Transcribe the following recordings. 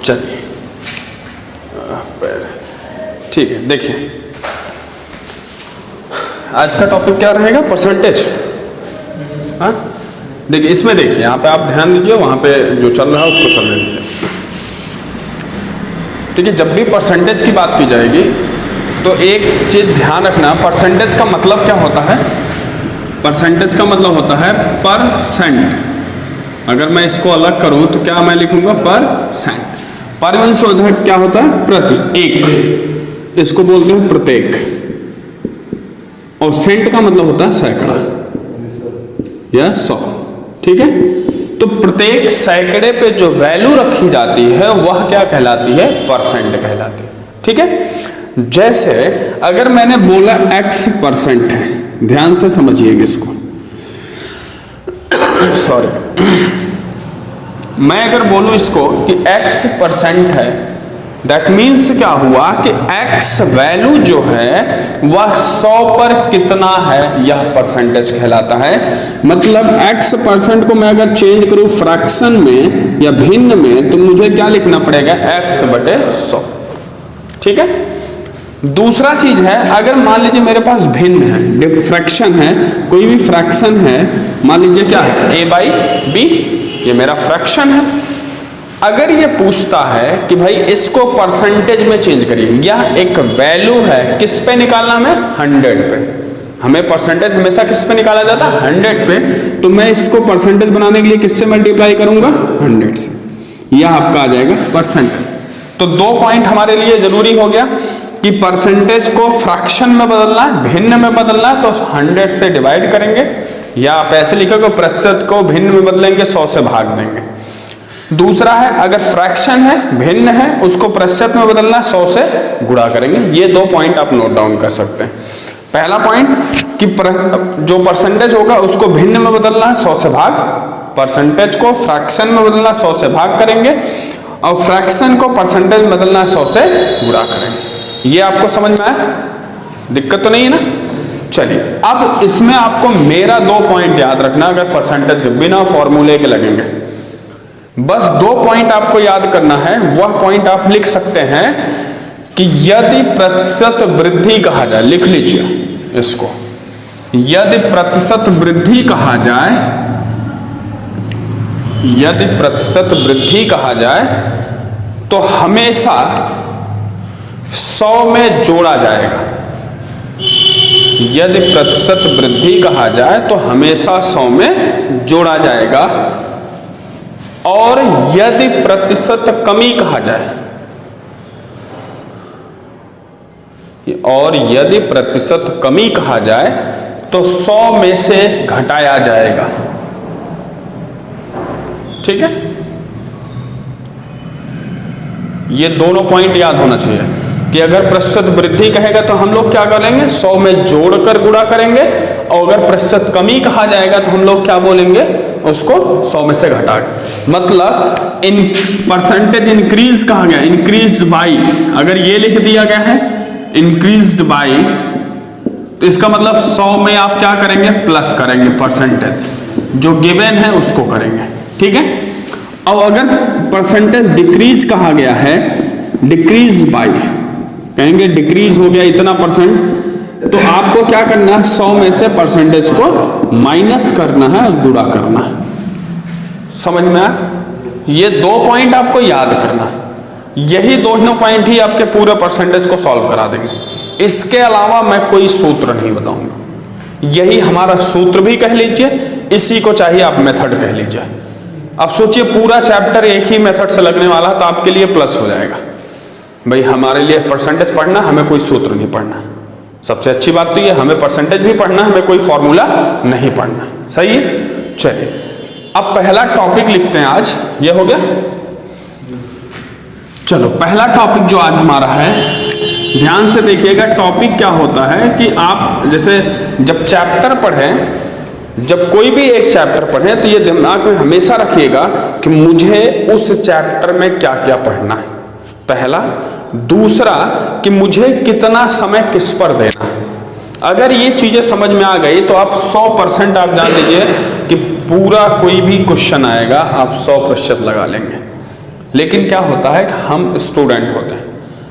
चलिए ठीक है, देखिए आज का टॉपिक क्या रहेगा, परसेंटेज। हाँ देखिए, इसमें देखिए यहाँ पे आप ध्यान दीजिए, वहाँ पे जो चल रहा है उसको चलने दीजिए। ठीक है, जब भी परसेंटेज की बात की जाएगी तो एक चीज ध्यान रखना, परसेंटेज का मतलब क्या होता है। परसेंटेज का मतलब होता है परसेंट। अगर मैं इसको अलग करूं तो क्या मैं लिखूंगा, परसेंट। पर मीन्स क्या होता है, प्रति, एक, इसको बोलते हैं प्रत्येक। और सेंट का मतलब होता है सैकड़ा या 100। ठीक है, तो प्रत्येक सैकड़े पे जो वैल्यू रखी जाती है वह क्या कहलाती है, परसेंट कहलाती है। ठीक है, जैसे अगर मैंने बोला x% है, ध्यान से समझिएगा इसको। सॉरी, मैं अगर बोलूं इसको कि x% है, दैट मीन्स क्या हुआ कि x वैल्यू जो है वह 100 पर कितना है, यह परसेंटेज कहलाता है। मतलब x% को मैं अगर चेंज करूं फ्रैक्शन में या भिन्न में, तो मुझे क्या लिखना पड़ेगा, x/100। ठीक है, दूसरा चीज है, अगर मान लीजिए मेरे पास भिन्न है, फ्रैक्शन है, कोई भी फ्रैक्शन है, मान लीजिए क्या है, a/b, ये मेरा फ्रैक्शन है। अगर ये पूछता है कि भाई इसको परसेंटेज में चेंज करिए, यह एक वैल्यू है, किस पे निकालना हमें, 100 पे। हमें परसेंटेज हमेशा किस पे निकाला जाता है, 100 पे। तो मैं इसको परसेंटेज बनाने के लिए किससे मल्टीप्लाई करूंगा, 100 से। यह आपका आ जाएगा परसेंटेज। तो 2 पॉइंट हमारे लिए जरूरी हो गया कि परसेंटेज को फ्रैक्शन में बदलना है, भिन्न में बदलना है, तो 100 से डिवाइड करेंगे, या आप ऐसे लिखोगे प्रतिशत को भिन्न में बदलेंगे, 100 से भाग देंगे। दूसरा है, अगर फ्रैक्शन है, भिन्न है, उसको प्रतिशत में बदलना, 100 से गुणा करेंगे। ये 2 पॉइंट आप नोट डाउन कर सकते हैं। पहला पॉइंट कि जो परसेंटेज होगा उसको भिन्न में बदलना है, 100 से भाग, परसेंटेज को फ्रैक्शन में बदलना, 100 से भाग करेंगे, और फ्रैक्शन को परसेंटेज में बदलना, 100 से गुणा करेंगे। ये आपको समझ में आया, दिक्कत तो नहीं है ना। चलिए, अब इसमें आपको मेरा 2 पॉइंट याद रखना, अगर परसेंटेज के बिना फॉर्मूले के लगेंगे। बस 2 पॉइंट आपको याद करना है। वह पॉइंट आप लिख सकते हैं कि यदि प्रतिशत वृद्धि कहा जाए, लिख लीजिए इसको, यदि प्रतिशत वृद्धि कहा जाए, यदि प्रतिशत वृद्धि कहा जाए तो हमेशा 100 में जोड़ा जाएगा। यदि प्रतिशत वृद्धि कहा जाए तो हमेशा 100 में जोड़ा जाएगा। और यदि प्रतिशत कमी कहा जाए, और यदि प्रतिशत कमी कहा जाए तो 100 में से घटाया जाएगा। ठीक है, ये दोनों पॉइंट याद होना चाहिए कि अगर प्रतिशत वृद्धि कहेगा तो हम लोग क्या करेंगे, 100 में जोड़कर गुणा करेंगे, और अगर प्रतिशत कमी कहा जाएगा तो हम लोग क्या बोलेंगे, उसको 100 में से घटा के। मतलब इन परसेंटेज इंक्रीज कहा गया, इंक्रीज्ड बाई, अगर ये लिख दिया गया है इंक्रीज्ड बाई, तो इसका मतलब 100 में आप क्या करेंगे, प्लस करेंगे, परसेंटेज जो गिवन है उसको करेंगे। ठीक है, और अगर परसेंटेज डिक्रीज कहा गया है, डिक्रीज बाई, कहेंगे डिक्रीज हो गया इतना परसेंट, तो आपको क्या करना है, 100 में से परसेंटेज को माइनस करना है और गुणा करना है। समझ में आया? ये 2 पॉइंट आपको याद करना है। यही दोनों पॉइंट ही आपके पूरे परसेंटेज को सॉल्व करा देंगे। इसके अलावा मैं कोई सूत्र नहीं बताऊंगा। यही हमारा सूत्र भी कह लीजिए, इसी को चाहिए आप मेथड कह लीजिए। अब सोचिए पूरा चैप्टर एक ही मेथड से लगने वाला है, तो आपके लिए प्लस हो जाएगा। भाई हमारे लिए परसेंटेज पढ़ना, हमें कोई सूत्र नहीं पढ़ना। सबसे अच्छी बात तो ये, हमें परसेंटेज भी पढ़ना, हमें कोई फॉर्मूला नहीं पढ़ना। सही है, चलिए अब पहला टॉपिक लिखते हैं। आज ये हो गया। चलो पहला टॉपिक जो आज हमारा है, ध्यान से देखिएगा। टॉपिक क्या होता है कि आप जैसे जब चैप्टर पढ़ें, जब कोई भी एक चैप्टर पढ़ें, तो ये दिमाग में हमेशा रखिएगा कि मुझे उस चैप्टर में क्या क्या पढ़ना है, पहला। दूसरा कि मुझे कितना समय किस पर देना है। अगर ये चीजें समझ में आ गई तो आप 100% आप जान लीजिए कि पूरा कोई भी क्वेश्चन आएगा आप 100% लगा लेंगे। लेकिन क्या होता है कि हम स्टूडेंट होते हैं,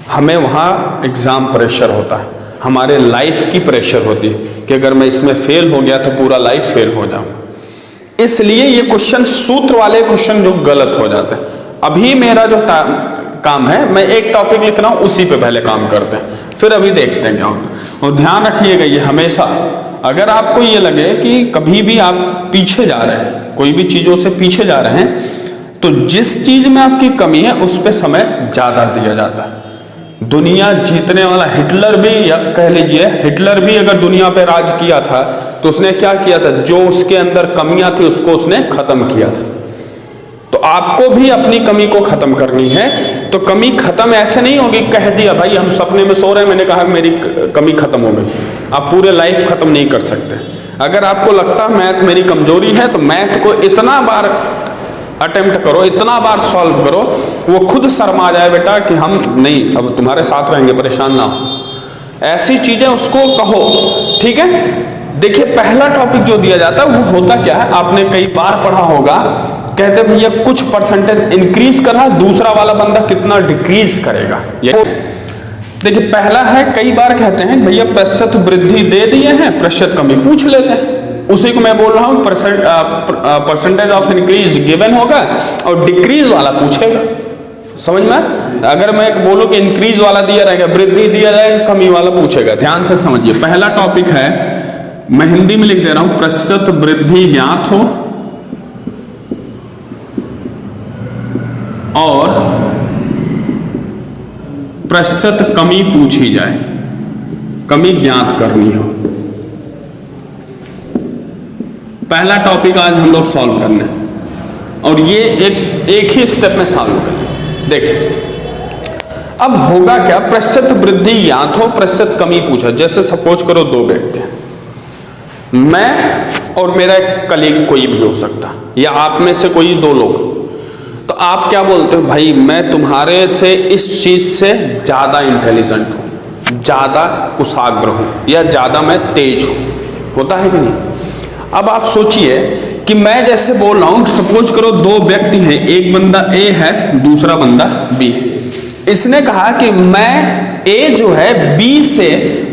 हमें वहाँ एग्ज़ाम प्रेशर होता है, हमारे लाइफ की प्रेशर होती है कि अगर मैं इसमें फेल हो गया तो पूरा लाइफ फेल हो जाऊँ। इसलिए ये क्वेश्चन, सूत्र वाले क्वेश्चन जो गलत हो जाते हैं। अभी मेरा जो काम है, मैं एक टॉपिक लिख रहा हूँ, उसी पे पहले काम करते हैं, फिर अभी देखते हैं क्या होगा। और ध्यान रखिएगा ये हमेशा, अगर आपको ये लगे कि कभी भी आप पीछे जा रहे हैं, कोई भी चीज़ों से पीछे जा रहे हैं, तो जिस चीज़ में आपकी कमी है उस पर समय ज़्यादा दिया जाता है। दुनिया जीतने वाला हिटलर भी, या कह लीजिए हिटलर भी अगर दुनिया पे राज किया था तो उसने क्या किया था, जो उसके अंदर कमियां थी उसको उसने खत्म किया था। तो आपको भी अपनी कमी को खत्म करनी है। तो कमी खत्म ऐसे नहीं होगी, कह दिया भाई हम सपने में सो रहे हैं, मैंने कहा मेरी कमी खत्म हो गई। आप पूरे लाइफ खत्म नहीं कर सकते। अगर आपको लगता है मैथ मेरी कमजोरी है, तो मैथ को इतना बार अटेम्प्ट करो, इतना बार सॉल्व करो, वो खुद शर्मा जाए बेटा कि हम नहीं, अब तुम्हारे साथ रहेंगे, परेशान ना हो। ऐसी चीजें उसको कहो, ठीक है। देखिए पहला टॉपिक जो दिया जाता है वो होता क्या है, आपने कई बार पढ़ा होगा, कहते भैया कुछ परसेंटेज इंक्रीज कर रहा है, दूसरा वाला बंदा कितना डिक्रीज करेगा। ये देखिए पहला है, कई बार कहते हैं भैया प्रतिशत वृद्धि दे दिए हैं, प्रतिशत कमी पूछ लेते हैं। उसी को मैं बोल रहा हूँ, परसेंटेज ऑफ इंक्रीज गिवन होगा और डिक्रीज वाला पूछेगा। समझ में? अगर मैं बोलूँ कि इंक्रीज वाला दिया रहेगा, वृद्धि दिया जाएगा, कमी वाला पूछेगा। ध्यान से समझिए, पहला टॉपिक है, मैं हिंदी में लिख दे रहा हूं, प्रतिशत वृद्धि ज्ञात हो और प्रतिशत कमी पूछी जाए, कमी ज्ञात करनी हो। पहला टॉपिक आज हम लोग सॉल्व करने हैं और ये एक ही स्टेप में सॉल्व करना। देखिए अब होगा क्या, प्रतिशत वृद्धि ज्ञात हो, प्रतिशत कमी पूछा। जैसे सपोज करो दो व्यक्ति हैं, मैं और मेरा एक कलीग कोई भी हो सकता, या आप में से कोई दो लोग। तो आप क्या बोलते हो, भाई मैं तुम्हारे से इस चीज से ज्यादा इंटेलिजेंट हूं, ज्यादा कुशाग्र हूं, या ज्यादा मैं तेज हूं। होता है कि नहीं? अब आप सोचिए कि मैं जैसे बोल रहा हूं, सपोज करो दो व्यक्ति हैं, एक बंदा ए है, दूसरा बंदा बी है। इसने कहा कि मैं ए जो है बी से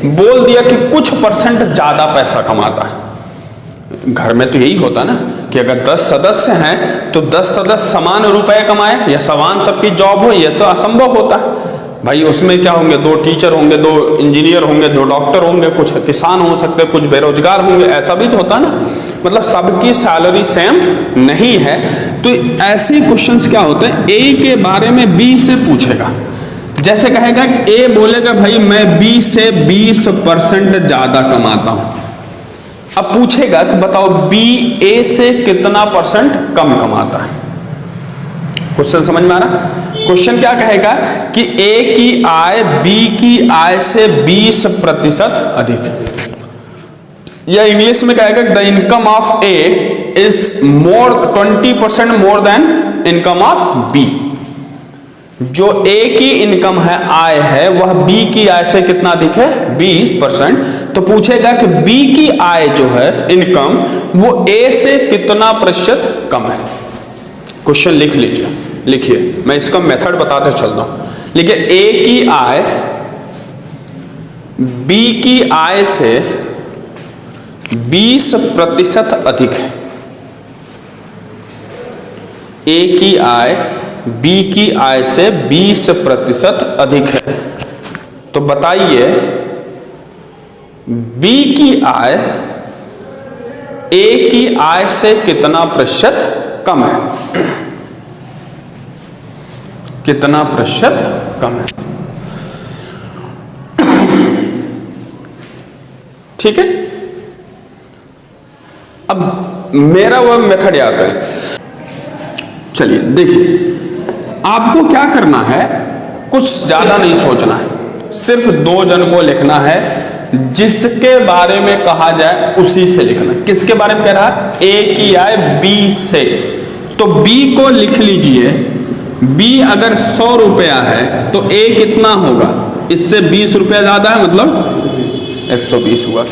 बोल दिया कि कुछ परसेंट ज्यादा पैसा कमाता है। घर में तो यही होता ना कि अगर 10 सदस्य हैं तो 10 सदस्य समान रुपए कमाए, या समान सबकी जॉब हो, यह सब असंभव होता है भाई। उसमें क्या होंगे, दो टीचर होंगे, दो इंजीनियर होंगे, दो डॉक्टर होंगे, कुछ किसान हो सकते, कुछ बेरोजगार होंगे, ऐसा भी तो होता ना। मतलब सबकी सैलरी सेम नहीं है। तो ऐसे क्वेश्चंस क्या होते हैं, ए के बारे में बी से पूछेगा। जैसे कहेगा कि ए बोलेगा भाई मैं बी से 20% ज्यादा कमाता हूं। अब पूछेगा कि बताओ बी ए से कितना परसेंट कम कमाता है। क्वेश्चन समझ में आ रहा? क्वेश्चन क्या कहेगा कि ए की आय बी की आय से 20% अधिक, या इंग्लिश में कहेगा the income of A is more 20% more than income of B. जो ए की इनकम है, आय है, वह बी की आय से कितना अधिक है, 20%। तो पूछेगा कि बी की आय जो है इनकम, वो ए से कितना प्रतिशत कम है। क्वेश्चन लिख लीजिए, लिखिए, मैं इसका मेथड बताते चलता हूं। लिखिए ए की आय बी की आय से 20% अधिक है। ए की आय बी की आय से 20% अधिक है। तो बताइए बी की आय ए की आय से कितना प्रतिशत कम है, कितना प्रतिशत कम है। ठीक है, अब मेरा वो मेथड याद करें। चलिए देखिए, आपको क्या करना है, कुछ ज्यादा नहीं सोचना है, सिर्फ दो जन को लिखना है जिसके बारे में कहा जाए उसी से लिखना। किसके बारे में कह रहा है, ए की आय बी से, तो बी को लिख लीजिए। बी अगर 100 रुपया है तो ए कितना होगा, इससे 20 रुपया ज्यादा है, मतलब 120 हुआ।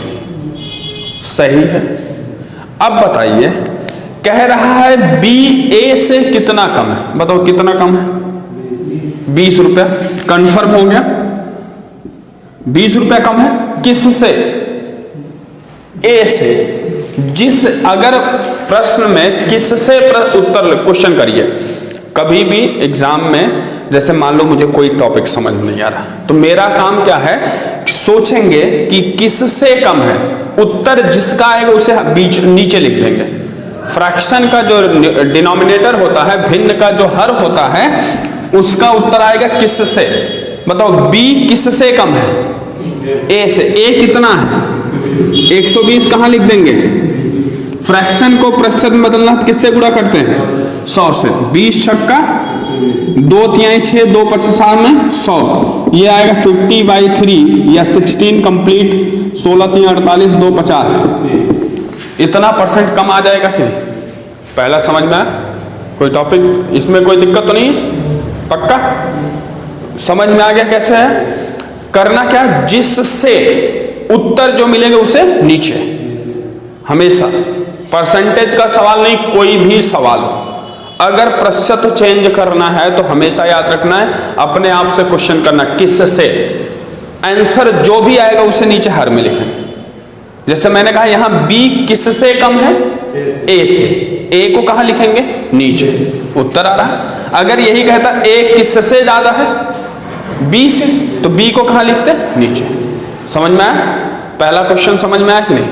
सही है। अब बताइए, कह रहा है बी ए से कितना कम है, बताओ कितना कम है। 20 रुपया कंफर्म हो गया। 20 रुपया कम है किससे? ए से। अगर प्रश्न में किससे उत्तर क्वेश्चन करिए, कभी भी एग्जाम में, जैसे मान लो मुझे कोई टॉपिक समझ में नहीं आ रहा, तो मेरा काम क्या है, सोचेंगे कि किससे कम है, उत्तर जिसका आएगा उसे बीच नीचे लिख देंगे। फ्रैक्शन का जो डिनोमिनेटर होता है, भिन्न का जो हर होता है, उसका उत्तर आएगा किससे। बताओ बी किससे कम है? ए से। ए कितना है? 120 कहां लिख देंगे? फ्रैक्शन को प्रतिशत में बदलना किससे गुणा करते हैं? 100 से। 20 छक्का 2 तिहाई 6, 2 पचास में 100, ये आएगा 50/3 या 16 कंप्लीट, 16 3 48, 2 50। इतना परसेंट कम आ जाएगा कि नहीं? पहला समझ में आया? कोई टॉपिक इसमें कोई दिक्कत तो नहीं? पक्का समझ में आ गया कैसे है करना? क्या, जिससे उत्तर जो मिलेगा उसे नीचे। हमेशा परसेंटेज का सवाल नहीं, कोई भी सवाल हो, अगर प्रतिशत चेंज करना है तो हमेशा याद रखना है, अपने आप से क्वेश्चन करना किससे, आंसर जो भी आएगा उसे नीचे हर में लिखेंगे। जैसे मैंने कहा यहां बी किससे कम है? ए से। ए को कहां लिखेंगे? नीचे। उत्तर आ रहा। अगर यही कहता ए किससे ज्यादा है? बी से, तो बी को कहां लिखते? नीचे। समझ में आया? पहला क्वेश्चन समझ में आया कि नहीं?